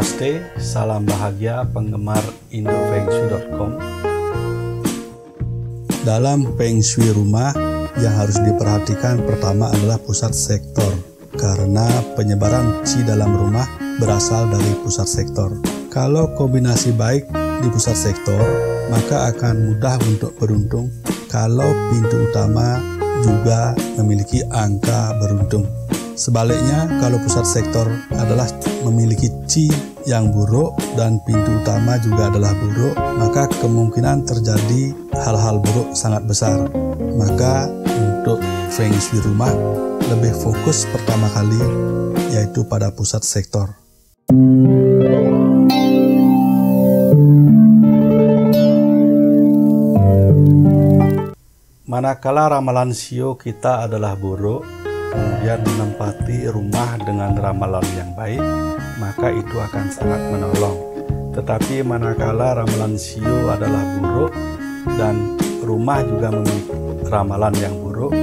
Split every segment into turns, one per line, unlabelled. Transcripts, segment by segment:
Namaste, salam bahagia penggemar indofengshui.com. Dalam Feng Shui rumah yang harus diperhatikan pertama adalah pusat sektor, karena penyebaran Qi dalam rumah berasal dari pusat sektor. Kalau kombinasi baik di pusat sektor, maka akan mudah untuk beruntung kalau pintu utama juga memiliki angka beruntung. Sebaliknya, kalau pusat sektor adalah memiliki Qi yang buruk dan pintu utama juga adalah buruk, maka kemungkinan terjadi hal-hal buruk sangat besar. Maka untuk Feng Shui rumah lebih fokus pertama kali yaitu pada pusat sektor. Manakala ramalan shio kita adalah buruk, kemudian menempati rumah dengan ramalan yang baik, maka itu akan sangat menolong. Tetapi manakala ramalan shio adalah buruk dan rumah juga memiliki ramalan yang buruk,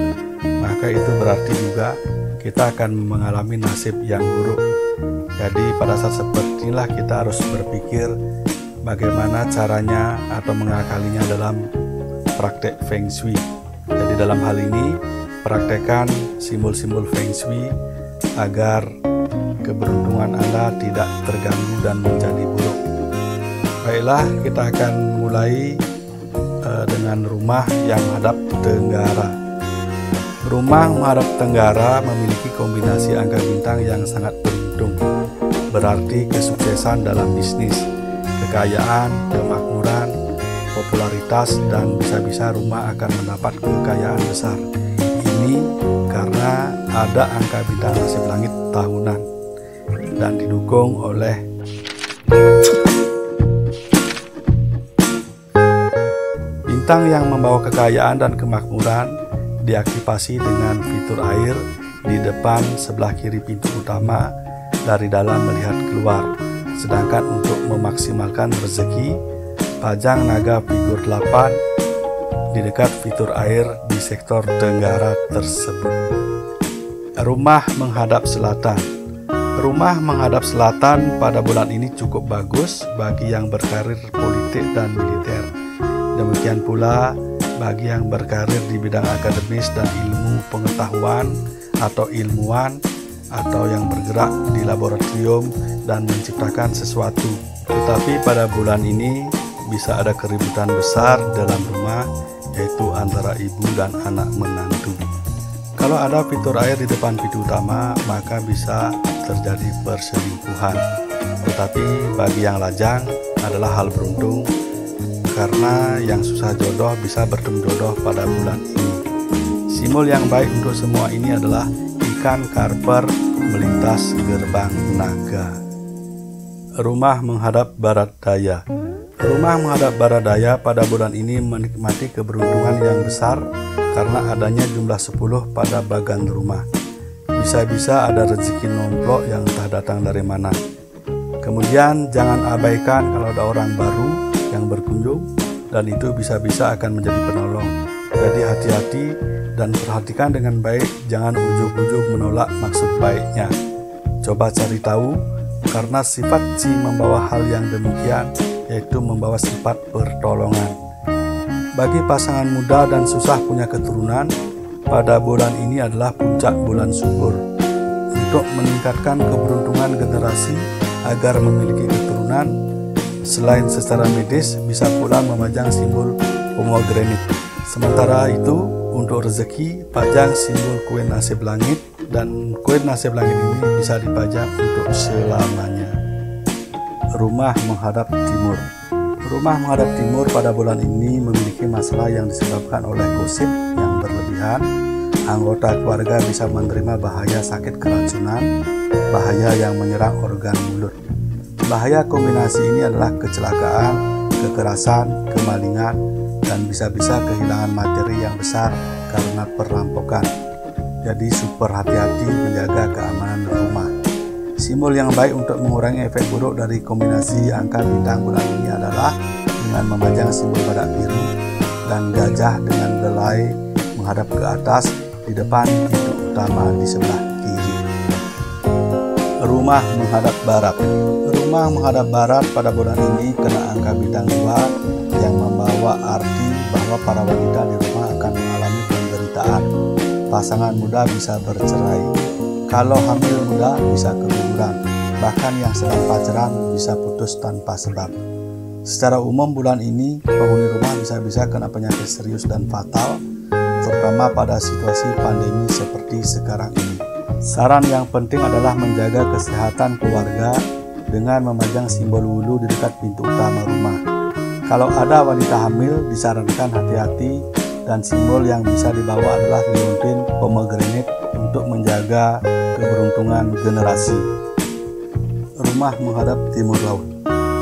maka itu berarti juga kita akan mengalami nasib yang buruk. Jadi pada saat seperti inilah kita harus berpikir bagaimana caranya atau mengakalinya dalam praktek Feng Shui. Jadi dalam hal ini praktekkan simbol-simbol Feng Shui agar keberuntungan Anda tidak terganggu dan menjadi buruk. Baiklah, kita akan mulai dengan rumah yang menghadap tenggara. Rumah menghadap tenggara memiliki kombinasi angka bintang yang sangat beruntung. Berarti kesuksesan dalam bisnis, kekayaan, kemakmuran, popularitas, dan bisa-bisa rumah akan mendapat kekayaan besar. Ini karena ada angka bintang nasib langit tahunan dan didukung oleh bintang yang membawa kekayaan dan kemakmuran. Diaktifasi dengan fitur air di depan sebelah kiri pintu utama dari dalam melihat keluar. Sedangkan untuk memaksimalkan rezeki, pajang naga figur 8 di dekat fitur air di sektor tenggara tersebut. Rumah menghadap selatan. Rumah menghadap selatan pada bulan ini cukup bagus bagi yang berkarir politik dan militer. Demikian pula bagi yang berkarir di bidang akademis dan ilmu pengetahuan atau ilmuwan, atau yang bergerak di laboratorium dan menciptakan sesuatu. Tetapi pada bulan ini bisa ada keributan besar dalam rumah, yaitu antara ibu dan anak menantu. Kalau ada fitur air di depan pintu utama, maka bisa terjadi perselingkuhan. Tetapi bagi yang lajang adalah hal beruntung, karena yang susah jodoh bisa bertemu jodoh pada bulan ini. Simbol yang baik untuk semua ini adalah ikan karper melintas gerbang naga. Rumah menghadap barat daya. Rumah menghadap barat daya pada bulan ini menikmati keberuntungan yang besar karena adanya jumlah 10 pada bagan rumah. Bisa-bisa ada rezeki nomplok yang entah datang dari mana. Kemudian jangan abaikan kalau ada orang baru yang berkunjung, dan itu bisa-bisa akan menjadi penolong. Jadi hati-hati dan perhatikan dengan baik, jangan ujug-ujug menolak maksud baiknya. Coba cari tahu, karena sifat Qi membawa hal yang demikian, yaitu membawa sifat pertolongan. Bagi pasangan muda dan susah punya keturunan, pada bulan ini adalah puncak bulan subur. Untuk meningkatkan keberuntungan generasi agar memiliki keturunan, selain secara medis, bisa pula memajang simbol pomegranate. Sementara itu, untuk rezeki, pajang simbol kue nasib langit, dan kue nasib langit ini bisa dipajang untuk selamanya. Rumah menghadap timur. Rumah menghadap timur pada bulan ini memiliki masalah yang disebabkan oleh gosip yang berlebihan. Anggota keluarga bisa menerima bahaya sakit keracunan, bahaya yang menyerang organ mulut. Bahaya kombinasi ini adalah kecelakaan, kekerasan, kemalingan, dan bisa-bisa kehilangan materi yang besar karena perampokan. Jadi super hati-hati menjaga keamanan rumah. Simbol yang baik untuk mengurangi efek buruk dari kombinasi angka bintang bulan ini adalah dengan memajang simbol badak biru dan gajah dengan belai menghadap ke atas di depan pintu utama di sebelah kiri. Rumah menghadap barat. Rumah menghadap barat pada bulan ini kena angka bintang 2 yang membawa arti bahwa para wanita di rumah akan mengalami penderitaan. Pasangan muda bisa bercerai. Kalau hamil muda bisa keguguran. Bahkan yang sedang pacaran bisa putus tanpa sebab. Secara umum bulan ini penghuni rumah bisa-bisa kena penyakit serius dan fatal, terutama pada situasi pandemi seperti sekarang ini. Saran yang penting adalah menjaga kesehatan keluarga dengan memajang simbol wulu di dekat pintu utama rumah. Kalau ada wanita hamil, disarankan hati-hati dan simbol yang bisa dibawa adalah liontin pomegranate untuk menjaga keberuntungan generasi. Rumah menghadap timur laut.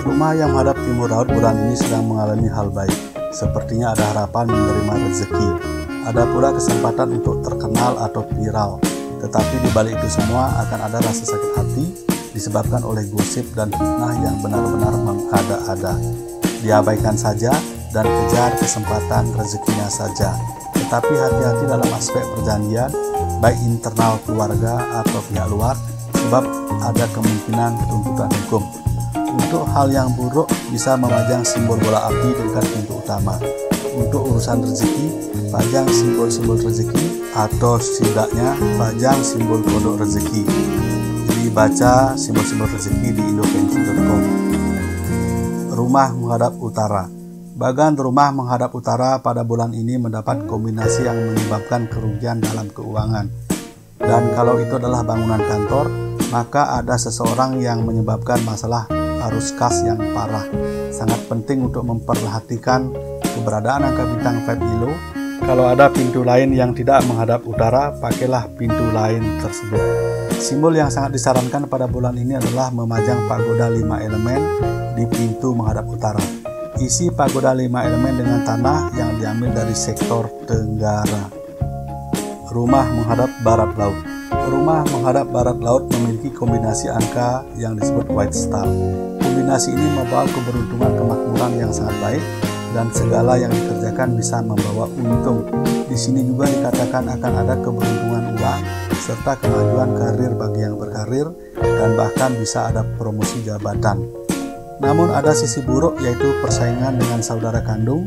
Rumah yang menghadap timur laut bulan ini sedang mengalami hal baik. Sepertinya ada harapan menerima rezeki. Ada pula kesempatan untuk terkenal atau viral. Tetapi di balik itu semua akan ada rasa sakit hati disebabkan oleh gosip dan fitnah yang benar-benar mengada-ada. Diabaikan saja dan kejar kesempatan rezekinya saja. Tetapi hati-hati dalam aspek perjanjian, baik internal keluarga atau pihak luar, sebab ada kemungkinan tuntutan hukum. Untuk hal yang buruk bisa memajang simbol bola api di dekat pintu utama. Untuk urusan rezeki, pajang simbol-simbol rezeki atau setidaknya pajang simbol kodok rezeki. Baca simbol-simbol rezeki di indofengsi.com. Rumah menghadap utara. Bagan rumah menghadap utara pada bulan ini mendapat kombinasi yang menyebabkan kerugian dalam keuangan. Dan kalau itu adalah bangunan kantor, maka ada seseorang yang menyebabkan masalah arus kas yang parah. Sangat penting untuk memperhatikan keberadaan angka bintang 5 ilo. Kalau ada pintu lain yang tidak menghadap utara, pakailah pintu lain tersebut. Simbol yang sangat disarankan pada bulan ini adalah memajang pagoda 5 elemen di pintu menghadap utara. Isi pagoda 5 elemen dengan tanah yang diambil dari sektor tenggara. Rumah menghadap barat laut. Rumah menghadap barat laut memiliki kombinasi angka yang disebut white star. Kombinasi ini membawa keberuntungan kemakmuran yang sangat baik dan segala yang dikerjakan bisa membawa untung. Di sini juga dikatakan akan ada keberuntungan uang serta kemajuan karir bagi yang berkarir dan bahkan bisa ada promosi jabatan. Namun ada sisi buruk yaitu persaingan dengan saudara kandung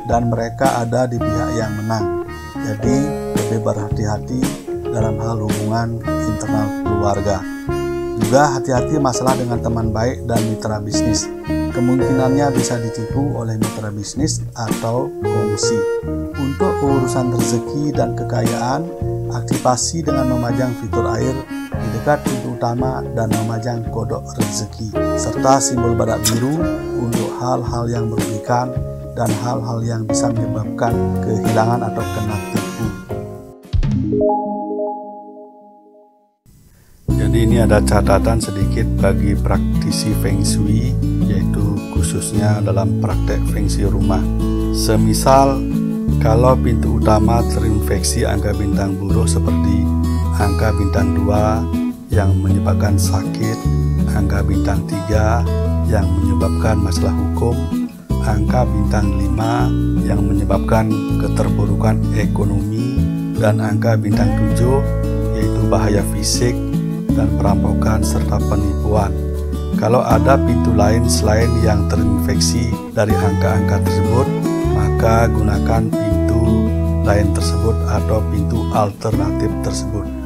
dan mereka ada di pihak yang menang. Jadi lebih berhati-hati dalam hal hubungan internal keluarga. Juga hati-hati masalah dengan teman baik dan mitra bisnis. Kemungkinannya bisa ditipu oleh mitra bisnis atau kongsi. Untuk urusan rezeki dan kekayaan, aktifasi dengan memajang fitur air di dekat pintu utama dan memajang kodok rezeki serta simbol badak biru untuk hal-hal yang merugikan dan hal-hal yang bisa menyebabkan kehilangan atau kena tipu. Jadi ini ada catatan sedikit bagi praktisi Feng Shui, yaitu khususnya dalam praktek Feng Shui rumah. Semisal kalau pintu utama terinfeksi angka bintang buruk seperti angka bintang 2 yang menyebabkan sakit, angka bintang 3 yang menyebabkan masalah hukum, angka bintang 5 yang menyebabkan keterpurukan ekonomi, dan angka bintang 7 yaitu bahaya fisik dan perampokan serta penipuan. Kalau ada pintu lain selain yang terinfeksi dari angka-angka tersebut, maka gunakan pintu lain tersebut atau pintu alternatif tersebut.